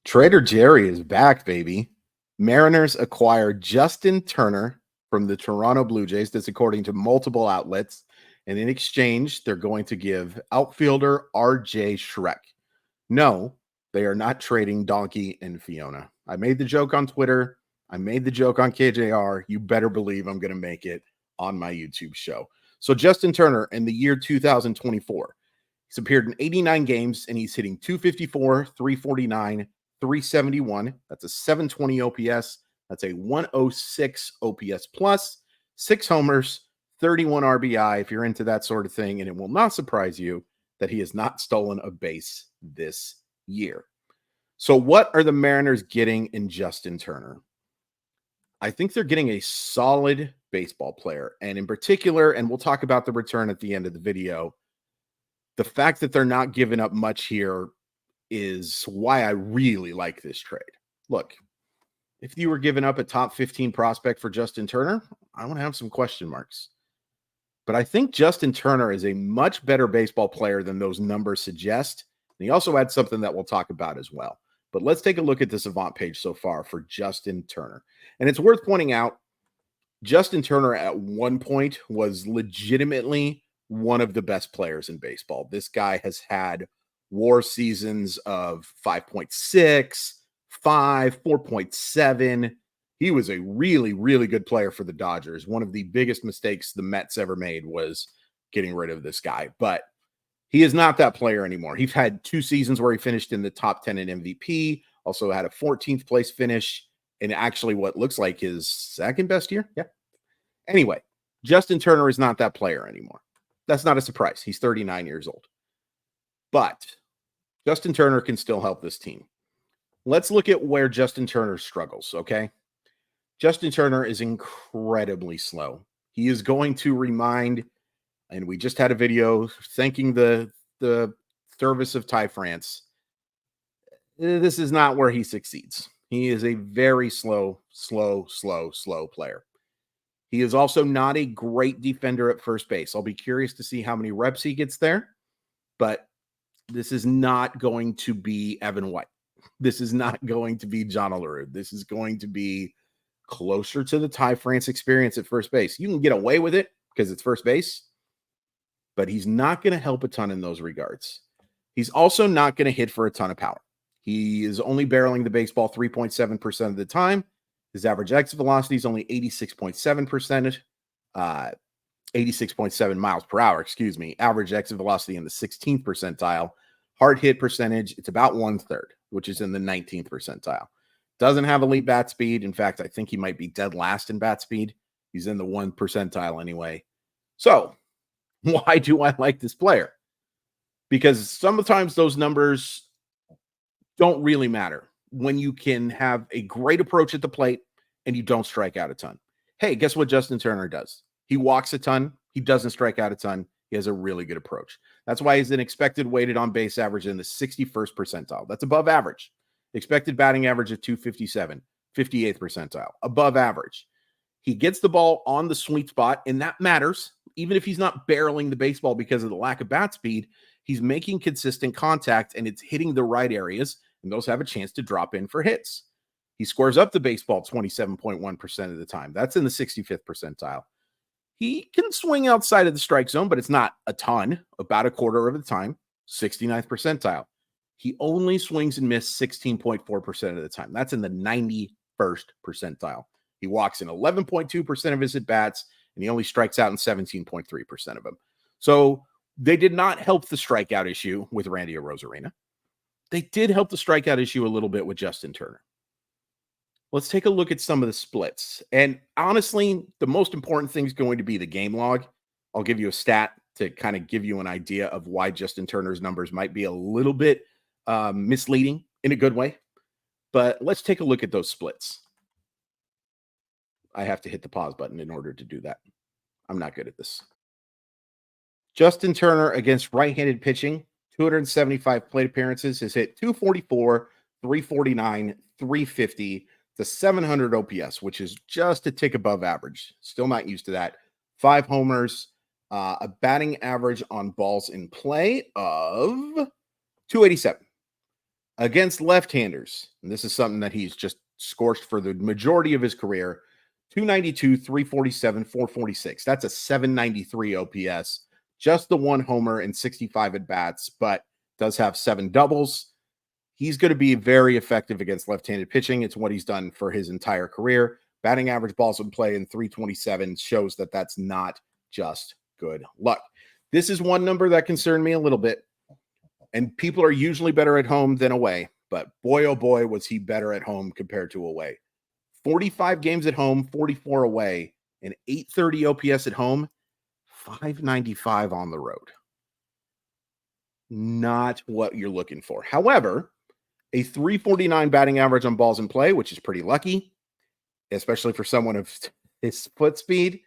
Trader Jerry is back, baby. Mariners acquire Justin Turner from the Toronto Blue Jays. That's according to multiple outlets. And in exchange, they're going to give outfielder RJ Schreck. No, they are not trading Donkey and Fiona. I made the joke on Twitter. I made the joke on KJR. You better believe I'm going to make it on my YouTube show. So Justin Turner in the year 2024, he's appeared in 89 games and he's hitting 254, 349, 371. That's a 720 OPS. That's a 106 OPS plus, 6 homers, 31 RBI if you're into that sort of thing. And it will not surprise you that he has not stolen a base this year. So what are the Mariners getting in Justin Turner? I think they're getting a solid baseball player. And in particular, and we'll talk about the return at the end of the video, the fact that they're not giving up much here is why I really like this trade. Look, if you were giving up a top 15 prospect for Justin Turner, I want to have some question marks. But I think Justin Turner is a much better baseball player than those numbers suggest. And he also had something that we'll talk about as well. But let's take a look at this Avant page so far for Justin Turner. And it's worth pointing out, Justin Turner at one point was legitimately one of the best players in baseball. This guy has had WAR seasons of 5.6, 5, 4.7. He was a really, really good player for the Dodgers. One of the biggest mistakes the Mets ever made was getting rid of this guy. But he is not that player anymore. He's had 2 seasons where he finished in the top 10 in MVP, also had a 14th place finish, and actually what looks like his second best year. Yeah. Anyway, Justin Turner is not that player anymore. That's not a surprise. He's 39 years old. But Justin Turner can still help this team. Let's look at where Justin Turner struggles, okay? Justin Turner is incredibly slow. He is going to remind, and we just had a video thanking the service of Ty France. This is not where he succeeds. He is a very slow player. He is also not a great defender at first base. I'll be curious to see how many reps he gets there, but this is not going to be Evan White. This is not going to be John Olerud. This is going to be closer to the Ty France experience at first base. You can get away with it because it's first base, but he's not going to help a ton in those regards. He's also not going to hit for a ton of power. He is only barreling the baseball 3.7% of the time. His average exit velocity is only 86.7%, 86.7 miles per hour, excuse me. Average exit velocity in the 16th percentile. Hard hit percentage, it's about 1/3, which is in the 19th percentile. Doesn't have elite bat speed. In fact, I think he might be dead last in bat speed. He's in the 1 percentile anyway. So why do I like this player? Because sometimes those numbers don't really matter when you can have a great approach at the plate and you don't strike out a ton. Hey, guess what Justin Turner does? He walks a ton. He doesn't strike out a ton. He has a really good approach. That's why he's an expected weighted on base average in the 61st percentile. That's above average. Expected batting average of 257, 58th percentile, above average. He gets the ball on the sweet spot, and that matters. Even if he's not barreling the baseball because of the lack of bat speed, he's making consistent contact, and it's hitting the right areas, and those have a chance to drop in for hits. He scores up the baseball 27.1% of the time. That's in the 65th percentile. He can swing outside of the strike zone, but it's not a ton, about a quarter of the time, 69th percentile. He only swings and misses 16.4% of the time. That's in the 91st percentile. He walks in 11.2% of his at-bats, and he only strikes out in 17.3% of them. So they did not help the strikeout issue with Randy Arozarena. They did help the strikeout issue a little bit with Justin Turner. Let's take a look at some of the splits. And honestly, the most important thing is going to be the game log. I'll give you a stat to kind of give you an idea of why Justin Turner's numbers might be a little bit misleading in a good way. But let's take a look at those splits. I have to hit the pause button in order to do that. I'm not good at this. Justin Turner against right-handed pitching, 275 plate appearances, has hit 244, 349, 350 to 700 OPS, which is just a tick above average. Still not used to that. 5 homers, a batting average on balls in play of 287. Against left-handers, and this is something that he's just scorched for the majority of his career, 292, 347, 446. That's a 793 OPS. Just the one homer and 65 at-bats, but does have 7 doubles. He's going to be very effective against left-handed pitching. It's what he's done for his entire career. Batting average balls in play in 327 shows that that's not just good luck. This is one number that concerned me a little bit. And people are usually better at home than away. But boy, oh boy, was he better at home compared to away. 45 games at home, 44 away, and 830 OPS at home, 595 on the road. Not what you're looking for. However, a 349 batting average on balls in play, which is pretty lucky, especially for someone of his foot speed.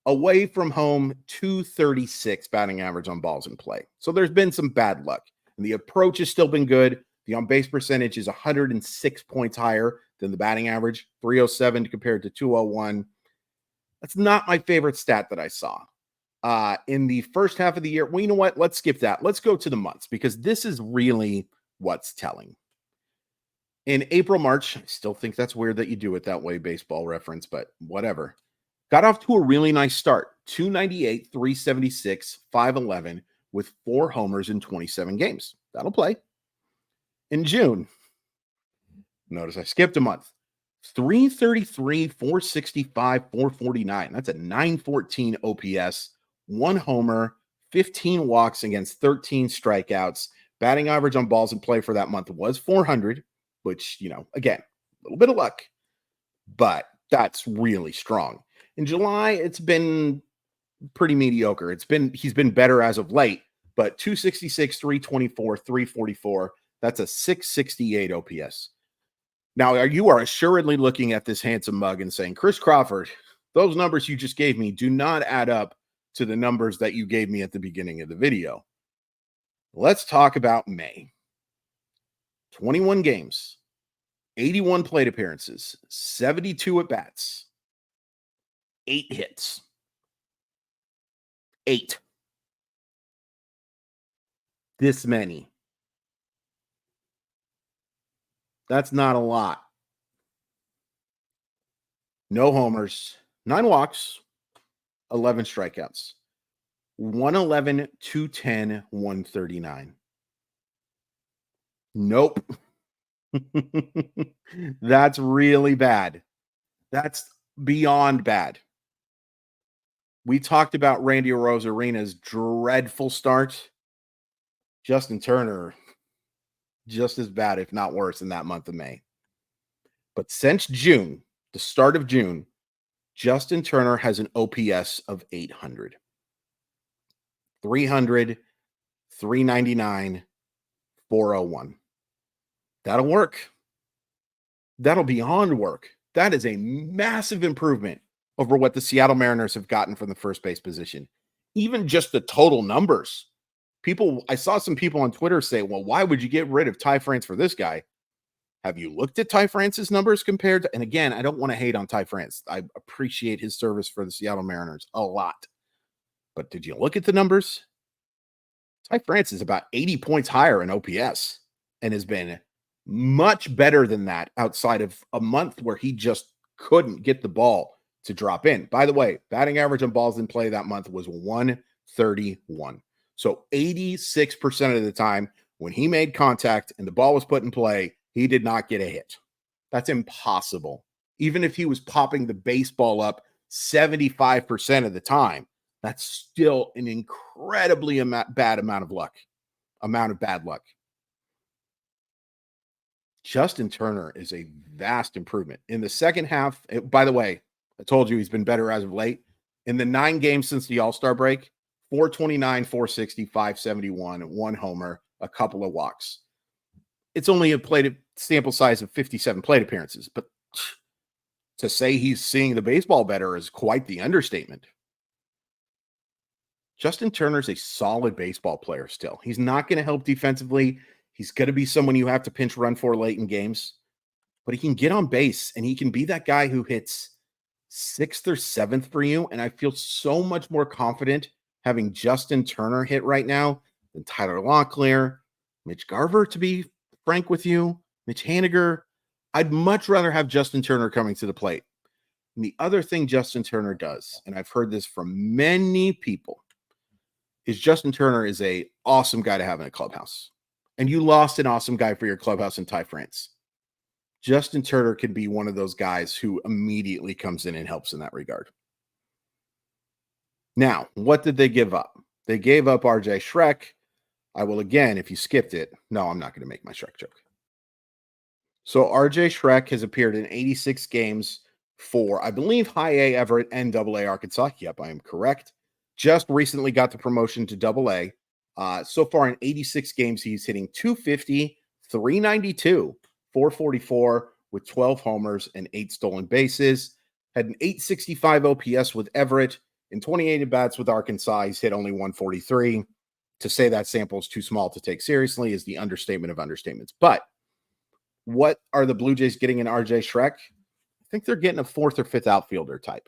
Away from home, 236 batting average on balls in play. So there's been some bad luck. And the approach has still been good. The on-base percentage is 106 points higher than the batting average, 307 compared to 201. That's not my favorite stat that I saw. In the first half of the year, well, you know what? Let's skip that. Let's go to the months because this is really what's telling. In April, March, I still think that's weird that you do it that way, baseball reference, but whatever. Got off to a really nice start, 298, 376, 511 with 4 homers in 27 games. That'll play. In June, notice I skipped a month, 333, 465, 449. That's a 914 OPS, 1 homer, 15 walks against 13 strikeouts. Batting average on balls in play for that month was 400, which, again, a little bit of luck, but that's really strong. In July, it's been pretty mediocre. He's been better as of late, but 266, 324, 344. That's a 668 OPS. Now, you are assuredly looking at this handsome mug and saying, Chris Crawford, those numbers you just gave me do not add up to the numbers that you gave me at the beginning of the video. Let's talk about May. 21 games, 81 plate appearances, 72 at-bats. 8 hits. 8. This many. That's not a lot. No homers, 9 walks, 11 strikeouts. 111, 210, 139. Nope. That's really bad. That's beyond bad. We talked about Randy Arozarena's dreadful start. Justin Turner, just as bad, if not worse, in that month of May. But since June, the start of June, Justin Turner has an OPS of 800. 300, 399, 401. That'll work. That'll beyond work. That is a massive improvement over what the Seattle Mariners have gotten from the first base position. Even just the total numbers. I saw some people on Twitter say, well, why would you get rid of Ty France for this guy? Have you looked at Ty France's numbers compared to, and again, I don't want to hate on Ty France. I appreciate his service for the Seattle Mariners a lot. But did you look at the numbers? Ty France is about 80 points higher in OPS and has been much better than that outside of a month where he just couldn't get the ball to drop in. By the way, batting average on balls in play that month was 131. So 86% of the time when he made contact and the ball was put in play, he did not get a hit. That's impossible. Even if he was popping the baseball up 75% of the time, that's still an incredibly bad amount of bad luck. Justin Turner is a vast improvement. In the second half, by the way, I told you he's been better as of late. In the 9 games since the All-Star break, 429, 460, 571, 1 homer, a couple of walks. It's only a sample size of 57 plate appearances, but to say he's seeing the baseball better is quite the understatement. Justin Turner's a solid baseball player still. He's not going to help defensively. He's going to be someone you have to pinch run for late in games, but he can get on base and he can be that guy who hits 6th or 7th for you. And I feel so much more confident having Justin Turner hit right now than Tyler Locklear, Mitch Garver, to be frank with you, Mitch Haniger, I'd much rather have Justin Turner coming to the plate. And the other thing Justin Turner does, and I've heard this from many people, is Justin Turner is a awesome guy to have in a clubhouse. And you lost an awesome guy for your clubhouse in Ty France. Justin Turner could be one of those guys who immediately comes in and helps in that regard. Now, what did they give up? They gave up RJ Schreck. I will again, if you skipped it, no, I'm not going to make my Schreck joke. So RJ Schreck has appeared in 86 games for, I believe, High A Everett and Double A Arkansas. Yep, I am correct. Just recently got the promotion to Double A. So far in 86 games, he's hitting 250, 392, 444 with 12 homers and 8 stolen bases. Had an 865 OPS with Everett. In 28 at-bats with Arkansas, he's hit only 143. To say that sample is too small to take seriously is the understatement of understatements. But what are the Blue Jays getting in RJ Schreck? I think they're getting a 4th or 5th outfielder type.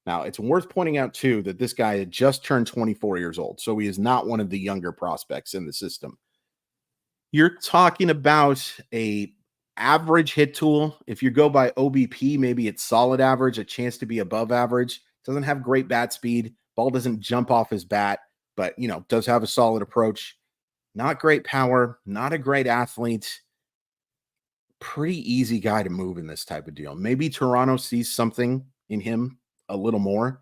Now, it's worth pointing out, too, that this guy had just turned 24 years old, so he is not one of the younger prospects in the system. You're talking about a average hit tool. If you go by OBP, maybe it's solid average, a chance to be above average. Doesn't have great bat speed. Ball doesn't jump off his bat, but, does have a solid approach. Not great power, not a great athlete. Pretty easy guy to move in this type of deal. Maybe Toronto sees something in him a little more,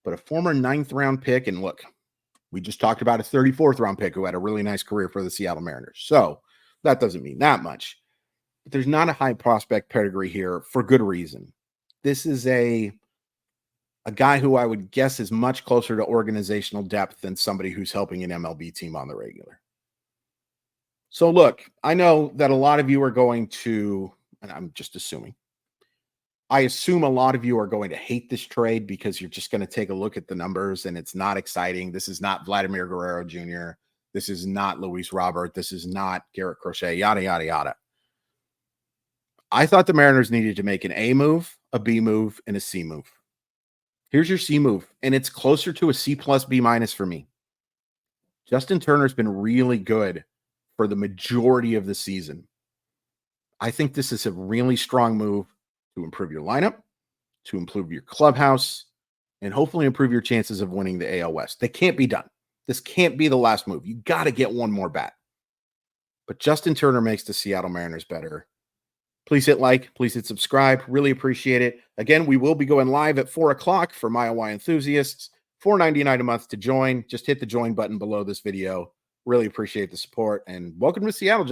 but a former 9th round pick, and look, we just talked about a 34th round pick who had a really nice career for the Seattle Mariners. So that doesn't mean that much, but there's not a high prospect pedigree here for good reason. This is a guy who I would guess is much closer to organizational depth than somebody who's helping an MLB team on the regular. So look, I know that a lot of you are going to, and I'm just assuming, I assume a lot of you are going to hate this trade because you're just going to take a look at the numbers and it's not exciting. This is not Vladimir Guerrero Jr. This is not Luis Robert. This is not Garrett Crochet, yada, yada, yada. I thought the Mariners needed to make an A move, a B move, and a C move. Here's your C move, and it's closer to a C plus B minus for me. Justin Turner's been really good for the majority of the season. I think this is a really strong move to improve your lineup, to improve your clubhouse, and hopefully improve your chances of winning the AL West. They can't be done. This can't be the last move. You got to get one more bat. But Justin Turner makes the Seattle Mariners better. Please hit like, please hit subscribe. Really appreciate it. Again, we will be going live at 4 o'clock for Mile Y enthusiasts. $4.99 a month to join. Just hit the join button below this video. Really appreciate the support, and welcome to Seattle.